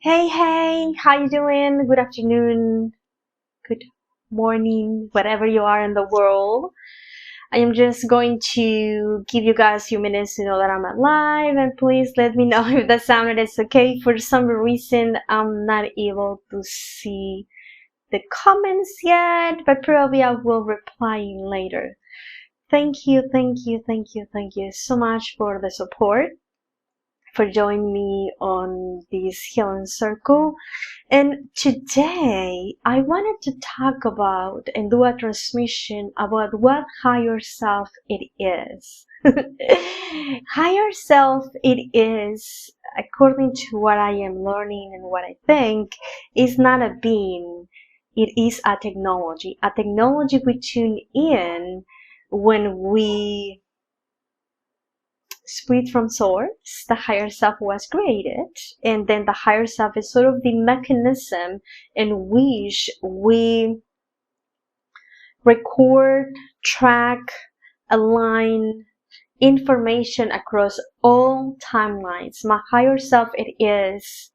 Hey, how you doing? Good afternoon, good morning, whatever you are in the world. I am just going to give you guys a few minutes to know that I'm alive, and please let me know if the sound is okay. For some reason, I'm not able to see the comments yet, but probably I will reply later. Thank you so much for the support, for joining me on this healing circle. And today I wanted to talk about and do a transmission about what higher self it is. Higher self it is, according to what I am learning and what I think, is not a being. It is a technology. A technology we tune in when we split from source. The higher self was created, and then the higher self is sort of the mechanism in which we record, track, align information across all timelines. My higher self, it is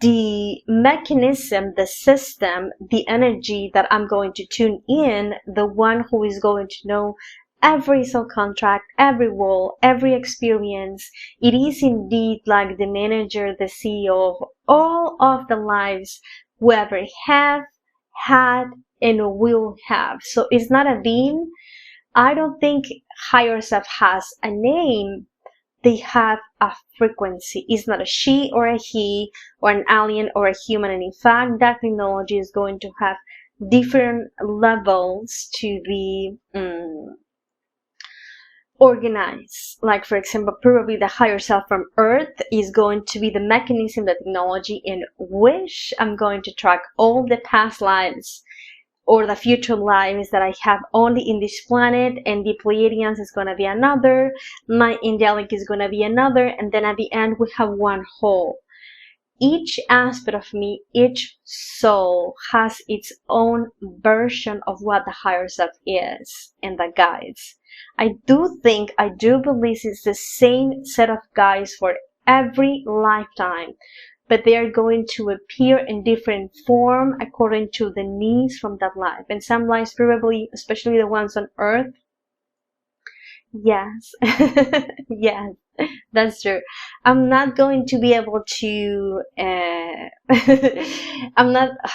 the mechanism, the system, the energy that I'm going to tune in, the one who is going to know every soul contract, every role, every experience. It is indeed like the manager, the CEO of all of the lives we ever have, had, and will have. So it's not a being. I don't think higher self has a name. They have a frequency. It's not a she or a he or an alien or a human. And in fact, that technology is going to have different levels to be organized. Like, for example, probably the higher self from Earth is going to be the mechanism, the technology in which I'm going to track all the past lives or the future lives that I have only in this planet, and the Pleiadians is going to be another, my angelic is going to be another, and then at the end we have one whole. Each aspect of me, each soul has its own version of what the higher self is and the guides. I do believe it's the same set of guides for every lifetime, but they are going to appear in different form according to the needs from that life. And some lives probably, especially the ones on Earth, yes, yes, that's true. I'm not going to be able to, I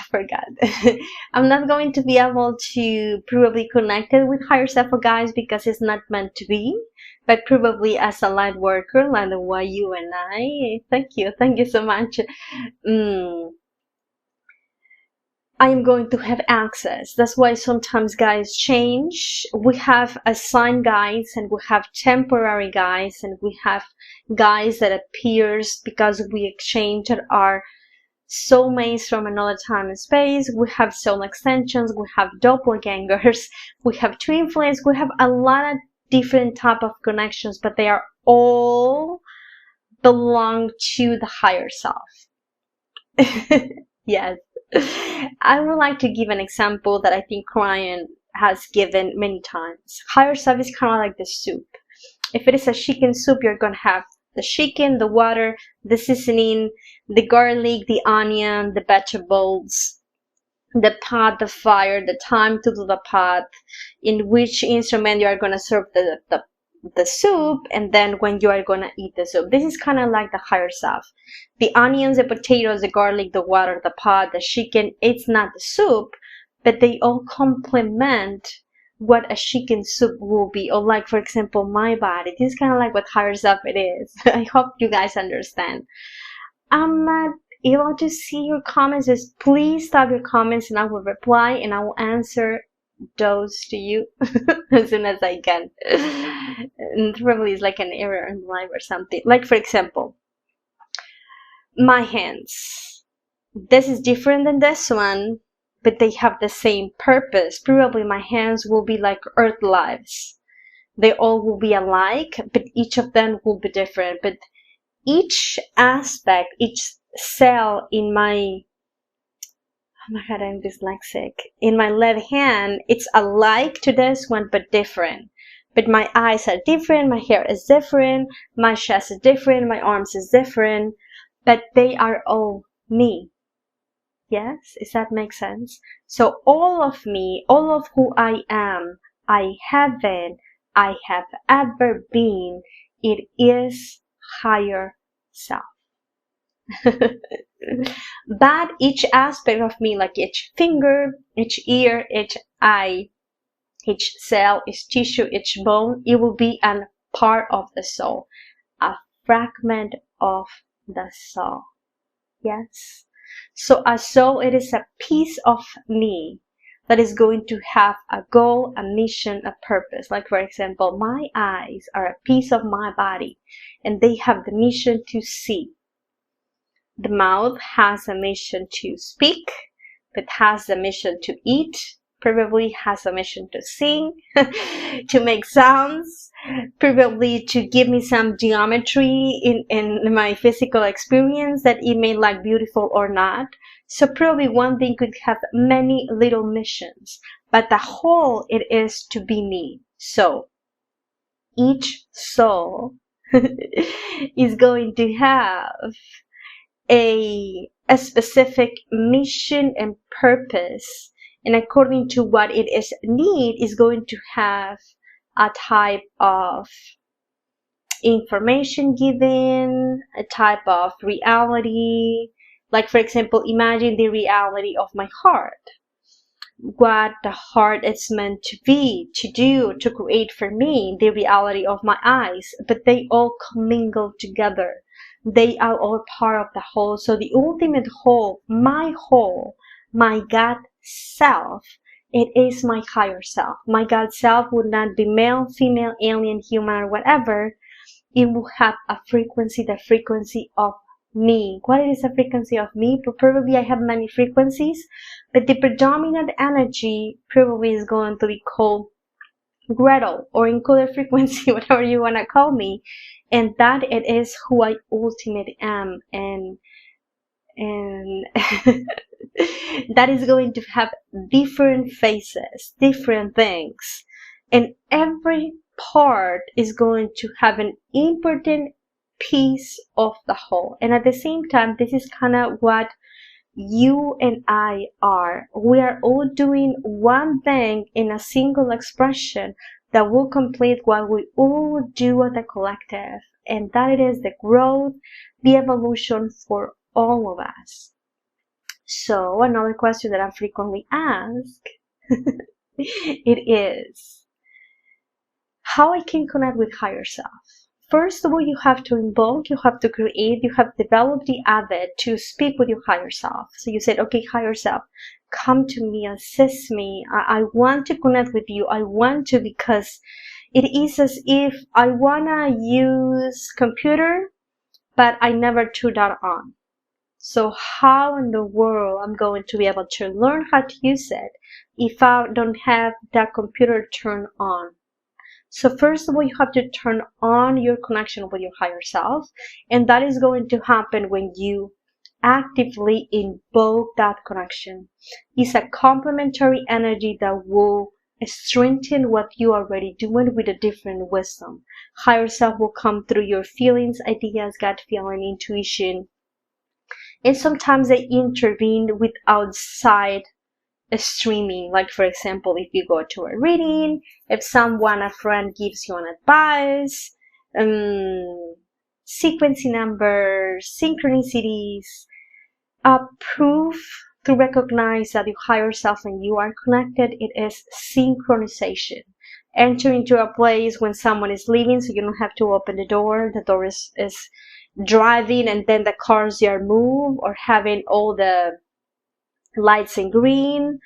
forgot. I'm not going to be able to probably connect it with higher self guys because it's not meant to be. But probably as a light worker, like the way you and I, thank you so much. I am going to have access. That's why sometimes guides change. We have assigned guides, and we have temporary guides, and we have guides that appears because we exchanged our soulmates from another time and space. We have soul extensions, we have doppelgangers, we have twin flames, we have a lot of different type of connections, but they are all belong to the higher self. Yes. I would like to give an example that I think Ryan has given many times. Higher self is kind of like the soup. If it is a chicken soup, you're going to have the chicken, the water, the seasoning, the garlic, the onion, the vegetables, the pot, the fire, the time to do the pot, in which instrument you are going to serve the soup, and then when you are going to eat the soup. This is kind of like the higher self. The onions, the potatoes, the garlic, the water, the pot, the chicken, it's not the soup, but they all complement what a chicken soup will be. Or like, for example, my body. This is kind of like what higher self it is. I hope you guys understand. I'm not able to see your comments. Just please stop your comments and I will reply and I will answer those to you as soon as I can. And probably it's like an error in live or something. Like, for example, my hands. This is different than this one, but they have the same purpose. Probably my hands will be like Earth lives. They all will be alike, but each of them will be different. But each aspect, each cell in my, oh my god, I'm dyslexic. In my left hand, it's alike to this one, but different. But my eyes are different, my hair is different, my chest is different, my arms is different. but they are all me. Yes, does that make sense? So all of me, all of who I am, I haven't, I have ever been, it is higher self. But each aspect of me, like each finger, each ear, each eye, each cell, each tissue, each bone, it will be a part of the soul, a fragment of the soul. Yes. So a soul, it is a piece of me that is going to have a goal, a mission, a purpose. Like, for example, my eyes are a piece of my body and they have the mission to see. The mouth has a mission to speak, but has a mission to eat, probably has a mission to sing, to make sounds, probably to give me some geometry in my physical experience that it may look beautiful or not. So probably one thing could have many little missions, but the whole, it is to be me. So each soul is going to have a specific mission and purpose, and according to what it is is going to have a type of information given, a type of reality. Like, for example, imagine the reality of my heart, what the heart is meant to be, to do, to create for me, the reality of my eyes, but they all commingle together. They are all part of the whole. So the ultimate whole, my God self, it is my higher self. My God self would not be male, female, alien, human, or whatever. It will have a frequency, the frequency of me. What is the frequency of me? Probably I have many frequencies, but the predominant energy probably is going to be called Gretel or encoded frequency, whatever you want to call me. And that it is who I ultimately am. And that is going to have different faces, different things. And every part is going to have an important piece of the whole. And at the same time, this is kind of what you and I are. We are all doing one thing in a single expression that will complete what we all do as a collective. And that it is the growth, the evolution for all of us. So another question that I'm frequently asked, it is, how I can connect with higher self? First of all, you have to invoke, you have to create, you have developed the habit to speak with your higher self. So you said, okay, higher self, come to me, assist me. I want to connect with you. I want to, because it is as if I want to use computer, but I never turn that on. So how in the world I'm going to be able to learn how to use it if I don't have that computer turned on? So first of all, you have to turn on your connection with your higher self, and that is going to happen when you actively invoke that connection. It's a complementary energy that will strengthen what you are already doing with a different wisdom. Higher self will come through your feelings, ideas, gut feeling, intuition, and sometimes they intervene with outside streaming. Like, for example, if you go to a reading, if a friend gives you an advice, sequencing numbers, synchronicities, a proof to recognize that your higher self and you are connected, it is synchronization. Enter into a place when someone is leaving, so you don't have to open the door is driving and then the cars are moved, or having all the lights in green,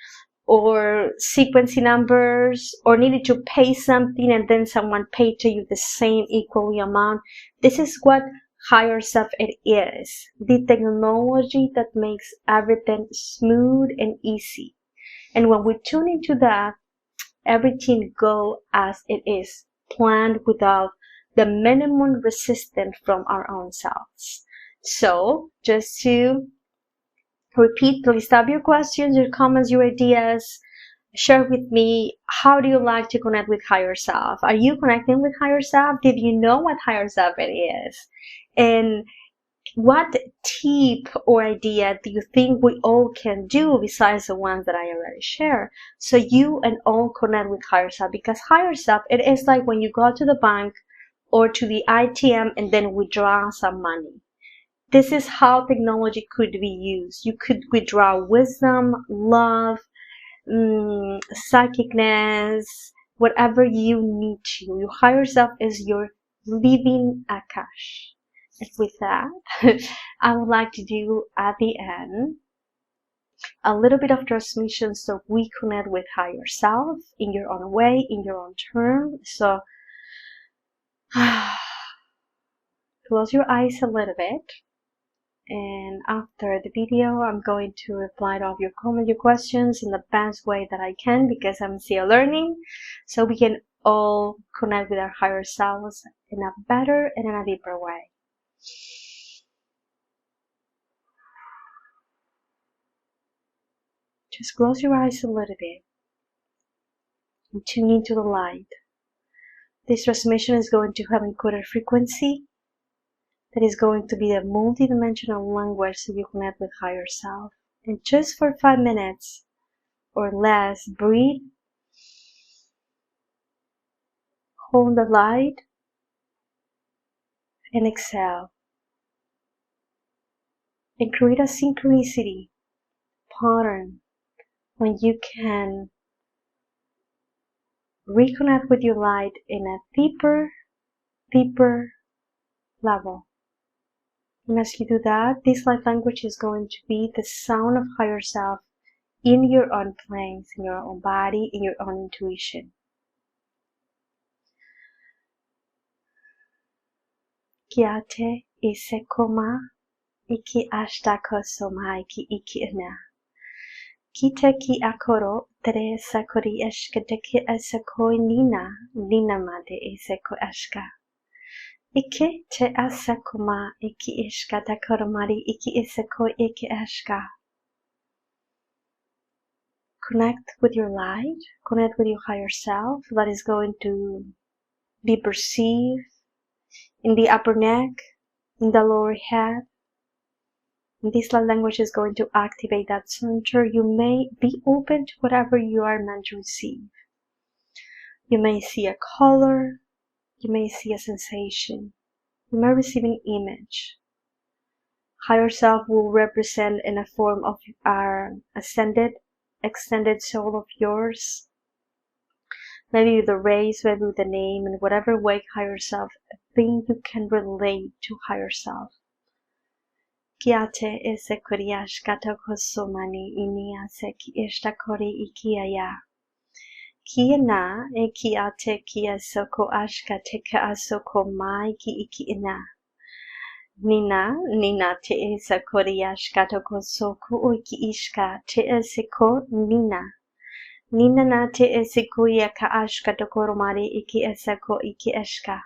or sequencing numbers, or needed to pay something and then someone paid to you the same equally amount. This is what higher self it is. The technology that makes everything smooth and easy. And when we tune into that, everything go as it is planned without the minimum resistance from our own selves. So just to repeat, please stop your questions, your comments, your ideas. Share with me, how do you like to connect with higher self? Are you connecting with higher self? Did you know what higher self it is? And What tip or idea do you think we all can do besides the ones that I already shared, so you and all connect with higher self? Because higher self, it is like when you go to the bank or to the ATM and then withdraw some money. This is how technology could be used. You could withdraw wisdom, love, psychicness, whatever you need to. Your higher self is your living Akash. And with that, I would like to do at the end a little bit of transmission so we connect with higher self in your own way, in your own term. So close your eyes a little bit. And after the video, I'm going to reply to all of your comments, your questions in the best way that I can, because I'm still learning, so we can all connect with our higher selves in a better and in a deeper way. Just close your eyes a little bit and tune into the light. This transmission is going to have encoded frequency that is going to be a multidimensional language so you connect with higher self. And just for 5 minutes or less, breathe, hold the light, and exhale. And create a synchronicity pattern when you can reconnect with your light in a deeper level. And as you do that, this light language is going to be the sound of higher self in your own place, in your own body, in your own intuition. Kiate isekoma iki ashtako soma iki ina. Kita ki akoro tere sakori eshkateki asakoi nina made eseko ashka. Ike te asakoma iki ishkata koromari iki iseko iki ashka. Connect with your light, connect with your higher self that is going to be perceived in the upper neck, in the lower head. And this light language is going to activate that center. You may be open to whatever you are meant to receive. You may see a color, you may see a sensation, you may receive an image. Higher self will represent in a form of our extended soul of yours. Maybe with a race, maybe with a name, in whatever way higher self think you can relate to higher self. Kiate ese kuriash katokosomani inia seki ishtakori ikiaya. Kia na e kiate kia soko ashka teka asoko mai ki iki ina. Nina te esa kuriash katokosoko uiki ishka te eseko nina. Nina na te esekuya ka ashka tokoromari iki eseko iki eshka.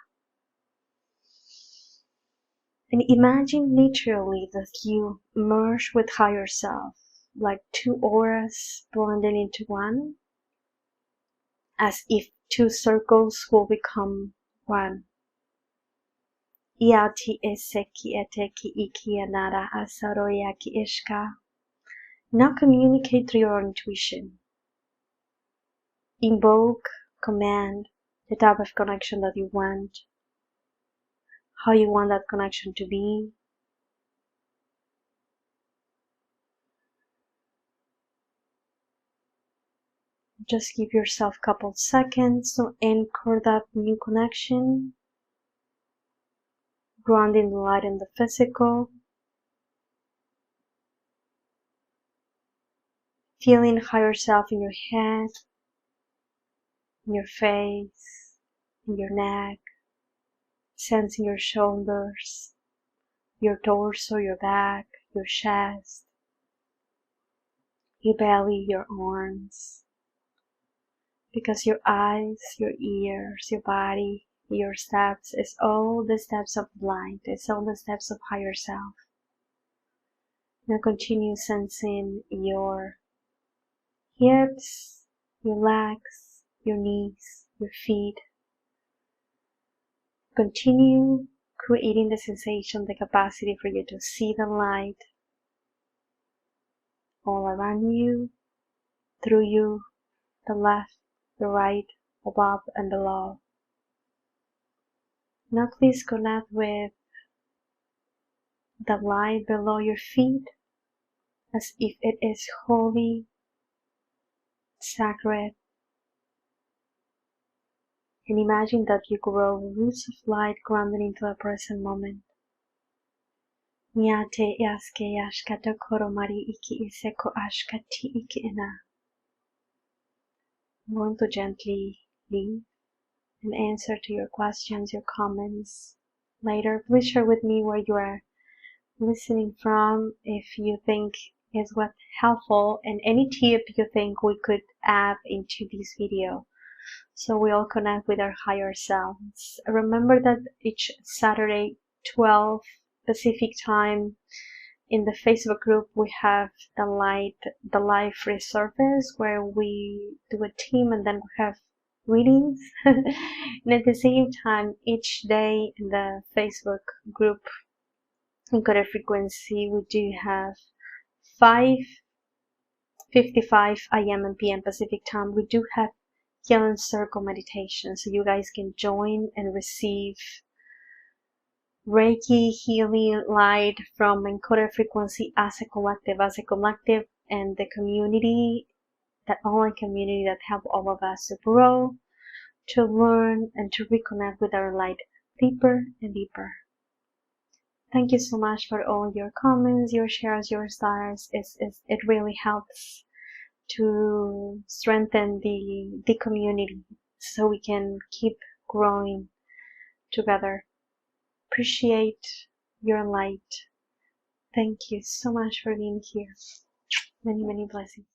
And imagine literally that you merge with higher self, like two auras blending into one, as if two circles will become one. Iati eseki eteki iki anara asaroya ki ishka. Now communicate through your intuition. Invoke, command the type of connection that you want, how you want that connection to be. Just give yourself a couple seconds to anchor that new connection, grounding the light in the physical, feeling higher self in your head, in your face, in your neck, sensing your shoulders, your torso, your back, your chest, your belly, your arms. Because your eyes, your ears, your body, your steps is all the steps of light. It's all the steps of higher self. Now continue sensing your hips, your legs, your knees, your feet. Continue creating the sensation, the capacity for you to see the light all around you, through you, the left, the right, above and below. Now please connect with the light below your feet as if it is holy, sacred, and imagine that you grow roots of light grounded into the present moment. Nyate yaske yashkata koromari iki iseko ashkati iki ina. I'm going to gently leave and answer to your questions, your comments later. Please share with me where you are listening from, if you think is what helpful, and any tip you think we could add into this video so we all connect with our higher selves. Remember that each Saturday 12 Pacific time in the Facebook group we have the live free service where we do a team and then we have readings. And at the same time, each day in the Facebook group Encoded Frequency, we do have 5:55 a.m. and p.m. Pacific time. We do have Healing Circle meditation, so you guys can join and receive Reiki healing light from Encoded Frequency as a collective, and the community, that online community that help all of us to grow, to learn, and to reconnect with our light deeper and deeper. Thank you so much for all your comments, your shares, your stars. It really helps to strengthen the community so we can keep growing together. Appreciate your light. Thank you so much for being here. Many, many blessings.